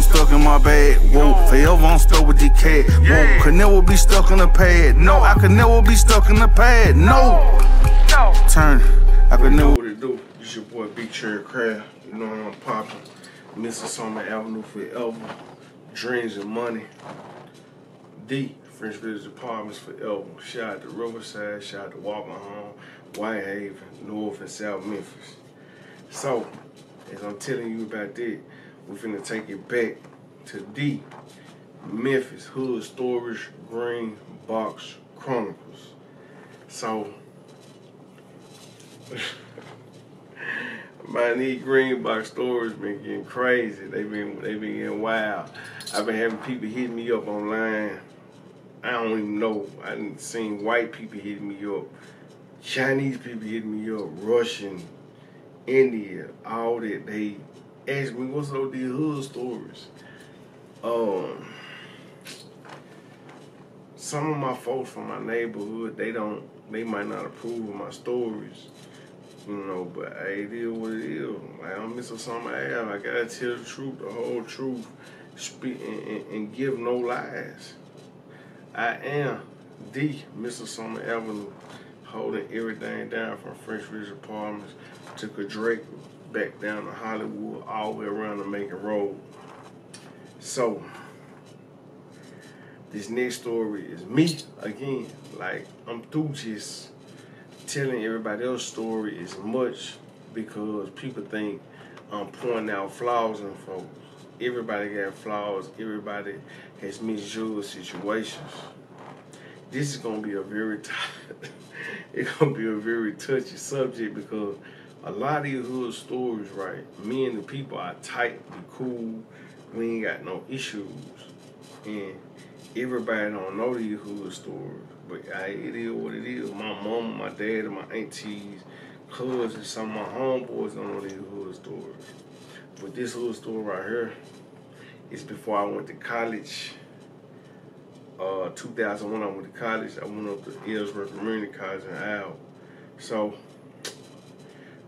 stuck in my bag. Whoa, forever I'm stuck with the cat. Whoa, could never be stuck in the pad. No, I could never be stuck in the pad. No. Turn. I could never. What it do? It's your boy Big Cherry Crab. You know I'm popping. Mississauga Avenue forever. Dreams and money. D. French Village Apartments forever. Shout out to Riverside. Shout out to Walking Home, Whitehaven, North and South Memphis. So, as I'm telling you about that, we're finna take it back to D. Memphis Hood Storage Green Box Chronicles. So, my these green box stores been getting crazy. They been getting wild. I've been having people hitting me up online. I don't even know. I done seen white people hitting me up, Chinese people hitting me up, Russian, India, all that. They ask me what's up with these hood stories. Some of my folks from my neighborhood, they might not approve of my stories, you know, but hey, it is what it is. Like, I'm Mississauga Ave. I gotta tell the truth, the whole truth, speak and give no lies. I am the Mississauga Avenue, holding everything down from French Village Apartments to Katrina, back down to Hollywood, all the way around to Macon Road. So, this next story is me again. Like, I'm through just telling everybody else's story as much because people think I'm pointing out flaws in folks. Everybody got flaws. Everybody has misjudged situations. This is gonna be a very touchy subject because a lot of these hood stories, right? Me and the people are tight, we cool, we ain't got no issues, and everybody don't know these hood stories. But it is what it is. My mom, my dad, and my aunties, cousins, some of my homeboys don't know these hood stories. But this hood story right here is before I went to college. 2001, I went to college. I went up to Ellsworth Community College in Al. So,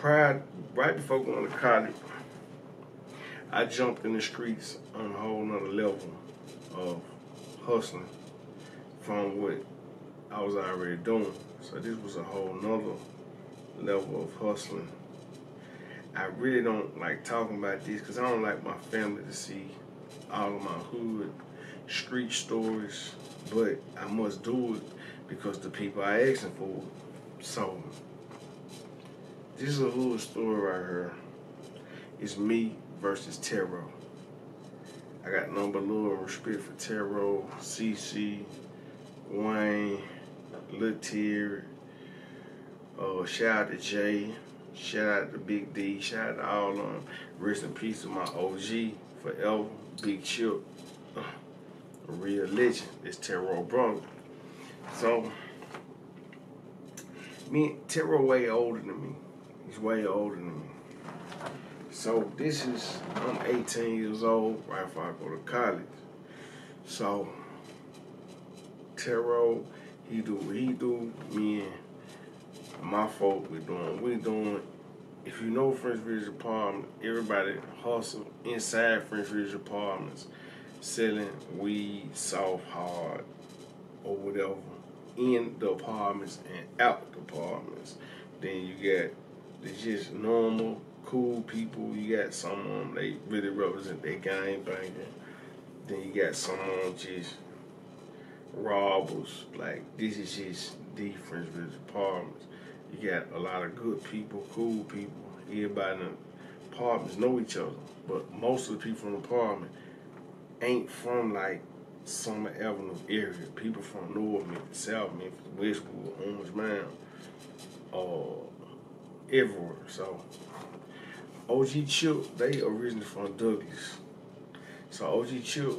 right before going to college, I jumped in the streets on a whole nother level of hustling from what I was already doing. So this was a whole nother level of hustling. I really don't like talking about this because I don't like my family to see all of my hood street stories, but I must do it because the people are asking for it. So this is a hood story right here. It's me versus Tero. I got nothing but love and respect for Tero, CC, Wayne, Lil Terry, shout out to Jay, shout out to Big D, shout out to all of them. Rest in peace to my OG forever, Big Chip, a real legend. It's Tero brother. So, Tero way older than me. He's way older than me. So I'm 18 years old right before I go to college. So, Tero, he do what he do. Me and my folk, we doing. If you know French Village Apartments, everybody hustle inside French Village Apartments, selling weed, soft, hard, or whatever, in the apartments and out the apartments. Then you got the just normal, cool people. You got some of them, they really represent their gang banging. Then you got some of them just robbers. Like, this is just the French Village Apartments. You got a lot of good people, cool people. Everybody in the apartments know each other. But most of the people from the apartment ain't from, like, Summer Avenue area. People from North Memphis, South Memphis, Westwood, Orange Mound, everywhere. So, OG Chip, they originally from Douglas. So OG Chip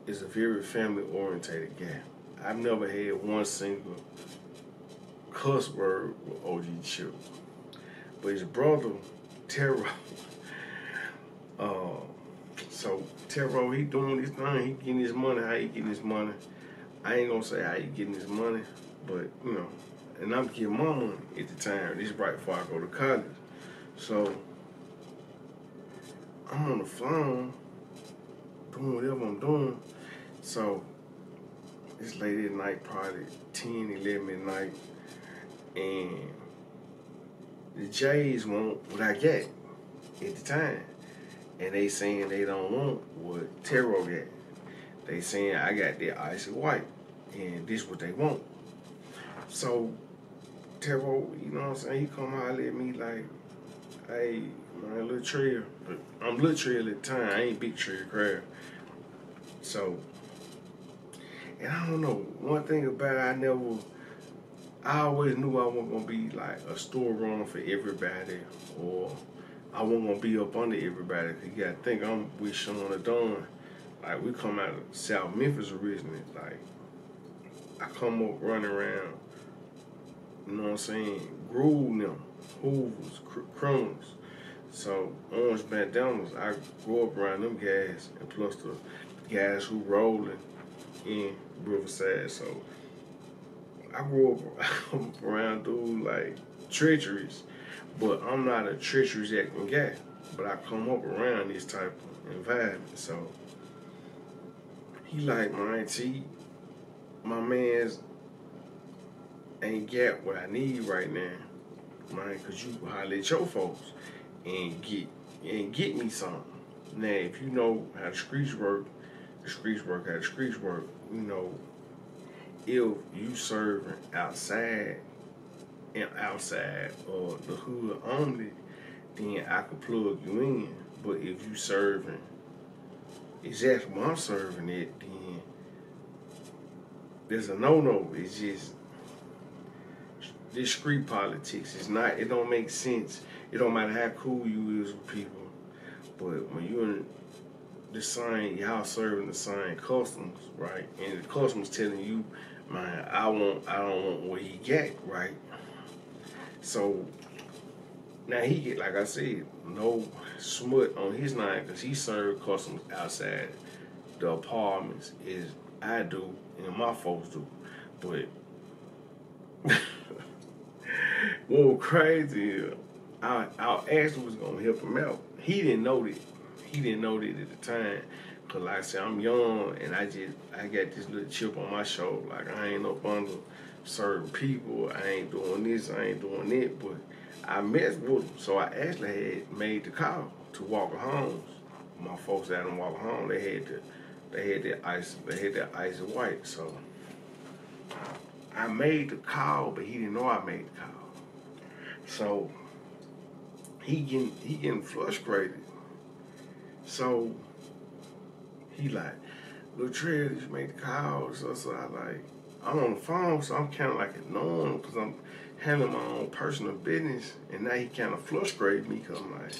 is a very family-orientated guy. I've never had one single cuss word with OG Chip. But his brother, Tero, so Tero, he doing his thing, he getting his money, how he getting his money. I ain't gonna say how he getting his money, but, you know, and I'm getting my money at the time. This is right before I go to college. So, I'm on the phone doing whatever I'm doing. So it's late at night, probably 10, 11 at night, and the Jays want what I got at the time. And they saying they don't want what Tero got. They saying I got that icy white, and this what they want. So Tero, you know what I'm saying, he come holler at me like, hey, man, Lil Trell. But I'm Lil Trell at the time, I ain't Big Trell crab. So, and I don't know, one thing about it, I always knew I wasn't gonna be like a store runner for everybody, or I wasn't gonna be up under everybody. Cause you gotta think I'm with Sean the Don. Like, we come out of South Memphis originally. Like, I come up running around, you know what I'm saying, grooving them, hoovers, criminals. So, orange bandanas, I grew up around them guys, and plus the guys who rolling in Riverside. So, I grew up around dudes like treacherous, but I'm not a treacherous acting guy. But I come up around this type of environment. So he like, man, T, my man's ain't got what I need right now, man, cause you holler at your folks and get me something. Now, if you know how the streets work, how the streets work, you know, if you serving outside or the hood only, then I could plug you in. But if you serving exactly what I'm serving it, then there's a no-no. It's just this street politics. It don't make sense. It don't matter how cool you is with people. But when you in the same, y'all serving the same customs, right? And the customer's telling you, man, I don't want what he got, right? So now he get, like I said, no smut on his name because he served customers outside the apartments as I do and my folks do. But what was crazy is I actually was gonna help him out. He didn't know that. He didn't know that at the time. Cause like I said, I'm young and I got this little chip on my shoulder. Like, I ain't up under certain people. I ain't doing this, I ain't doing that. But I messed with them. So I actually had made the call to Walker Homes. My folks out in Walker Homes, they had that icy white. So I made the call, but he didn't know I made the call. So he getting frustrated. So he like, Lil Trell, did you make the call? So I'm on the phone, so I'm kind of like ignoring him because I'm handling my own personal business. And now he kind of frustrated me because I'm like,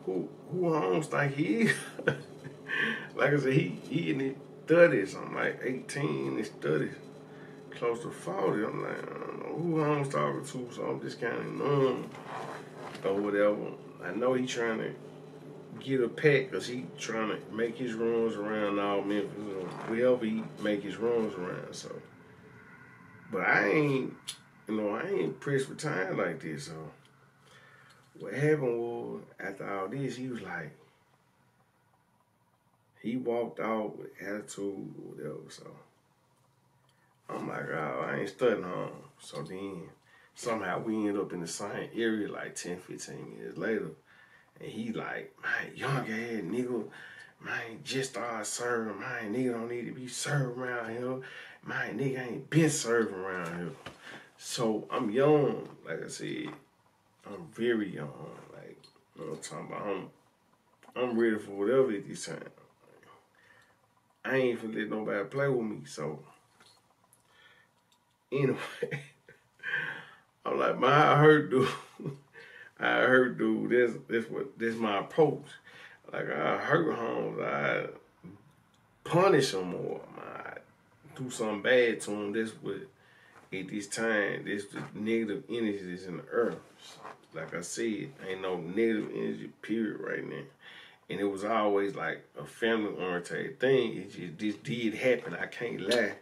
who Holmes think he is? Like I said, he in his 30s. I'm like 18 in his 30s, close to 40. I'm like, I don't know who Holmes talking to, so I'm just kind of ignoring him or whatever. I know he trying to get a pack because he trying to make his runs around all Memphis or wherever he make his runs around. So, but I ain't pressed for time like this. So what happened was, after all this, he was like, he walked out with attitude or whatever. So I'm like, oh, I ain't studying home. So then somehow we end up in the same area like 10, 15 minutes later. And he like, man, young ass nigga, man, just started serving. Man, nigga don't need to be served around here. Man, nigga ain't been serving around here. So I'm young, like I said, I'm very young. Like, you know what I'm talking about? I'm ready for whatever at this time. I ain't finna let nobody play with me. So anyway, I'm like, man, I heard dude, that's my approach. Like, I hurt Holmes, I punish him or I do something bad to him. That's what, at this time, this the negative energy that's in the earth. Like I said, ain't no negative energy period right now. And it was always like a family-oriented thing. It just, this did happen. I can't lie.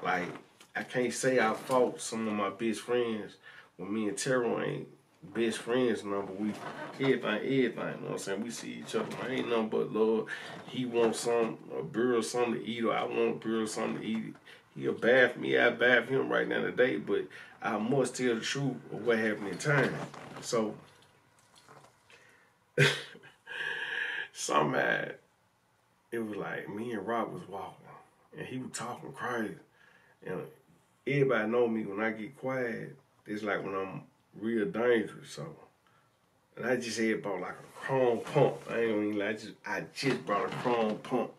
Like, I can't say I fought some of my best friends when me and Tero ain't best friends number. We everything, you know what I'm saying? We see each other, man. Ain't nothing but love. He wants a beer or something to eat, or I want a beer or something to eat. He'll bath me, I bath him right now today, but I must tell the truth of what happened in time. So somehow it was like me and Rob was walking and he was talking crazy. And everybody know me when I get quiet, it's like when I'm real dangerous. So, and I just had bought like a chrome pump. I ain't gonna even lie, I just brought a chrome pump.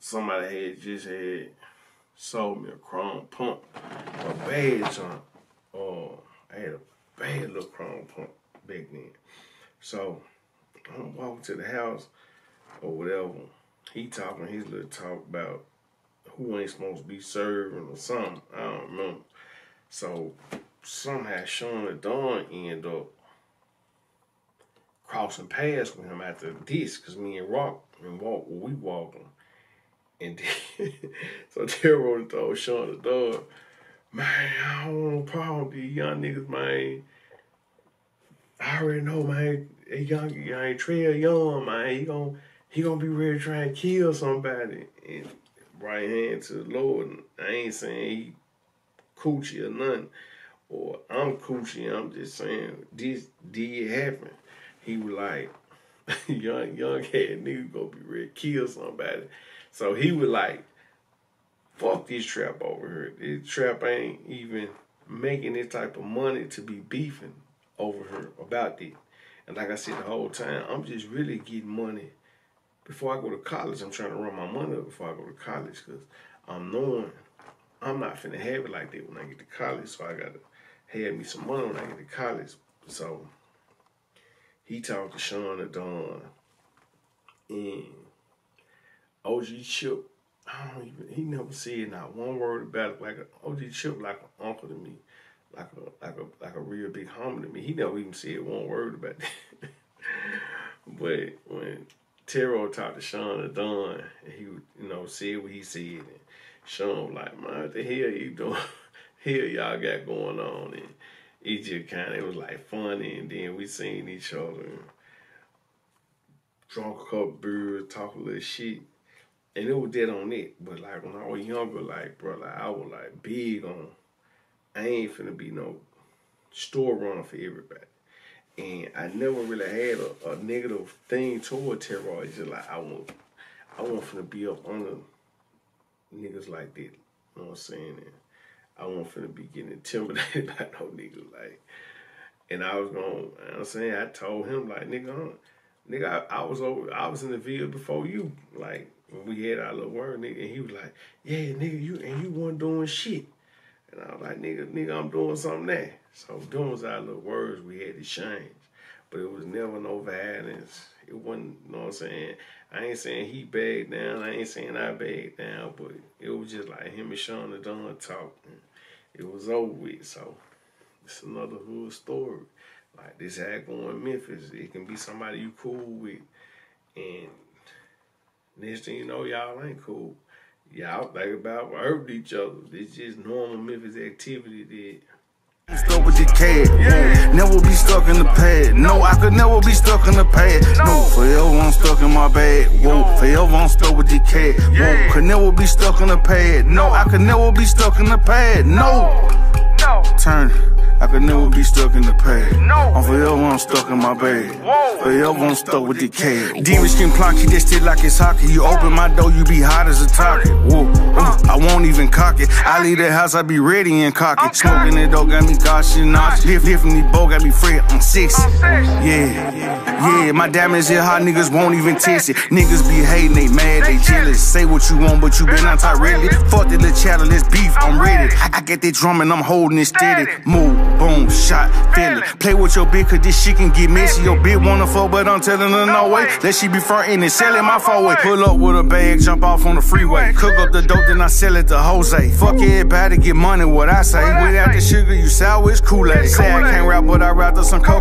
Somebody had just sold me a chrome pump, a bad jump. I had a bad little chrome pump back then. So I'm walking to the house or whatever. He talking his little talk about who ain't supposed to be serving or something. I don't remember. So somehow Sean and Dawn end up crossing paths with him after this, cause me and we walking. And then, so Tero told Sean the dog, man, I don't want no problem with these young niggas, man. I already know, man, young Trell young, man. He gonna be ready to try and kill somebody. And right hand to the Lord. And I ain't saying he coochie or nothing, or I'm coochie. I'm just saying this did happen. He was like, young head nigga gonna be ready to kill somebody. So he was like, fuck this trap over here. This trap ain't even making this type of money to be beefing over here about this. And like I said the whole time, I'm just really getting money. Before I go to college, I'm trying to run my money up before I go to college, because I'm knowing I'm not finna have it like that when I get to college. So I gotta have me some money when I get to college. So he talked to Sean and Dawn, and OG Chip, he never said not one word about it. Like OG Chip, like an uncle to me, like a real big homie to me. He never even said one word about that. But when Tero talked to Sean and Dawn, and he, said what he said, and Sean was like, man, what the hell you doing? Hell y'all got going on? And it just it was like funny, and then we seen each other and drunk a couple beers, talk a little shit. And it was dead on it. But like when I was younger, like, bro, like I was like big on, I ain't finna be no store runner for everybody. And I never really had a negative thing toward Tero. It's just like I want finna be up under niggas like that. You know what I'm saying? And I want finna be getting intimidated by no niggas like. And I was gonna, you know what I'm saying? I told him like, nigga, I was in the Ville before you, like. When we had our little word, nigga, and he was like, yeah, nigga, you weren't doing shit. And I was like, nigga, I'm doing something there. So them was our little words we had to change. But it was never no violence. It wasn't, you know what I'm saying? I ain't saying he bagged down. I ain't saying I bagged down. But it was just like him and Sean and Dawn talking. It was over with. So it's another hood story. Like this had going in Memphis. It can be somebody you cool with. And next thing you know, y'all ain't cool. Y'all think about hurting each other. It's just normal Memphis activity that. Stuck with the cat, yeah. Never be stuck in the pad. No, I could never be stuck in the pad. No, forever I'm stuck in my bag. Whoa, forever I'm stuck with the cat. Whoa, could never be stuck in the pad. No, I could never be stuck in the pad. No, turn. I could never be stuck in the pad. I'm forever I'm stuck in my bag. Forever I'm stuck with the cat. Demon skin plonky, that still like it's hockey. You open my door, you be hot as a target. Whoa, I won't even cock it. I leave the house, I be ready and cocky. Smoking it dope got me cautious. Differently both got me free. I'm 6. Yeah, my diamonds here hot, niggas won't even test it. Niggas be hating, they mad, they jealous. Say what you want, but you been on top ready. Fuck the little chatter, let's beef, I'm ready. I get that drum and I'm holding it steady. Move, boom, shot, feel it. Play with your bitch, cause this shit can get messy. Your bitch wanna fuck, but I'm telling her no way. Let she be frontin' and selling my 4-way. Pull up with a bag, jump off on the freeway. Cook up the dope, then I sell it to Jose. Fuck everybody, get money, what I say. Without the sugar, you sour, it's Kool-Aid. Say I can't rap, but I rap to some coke.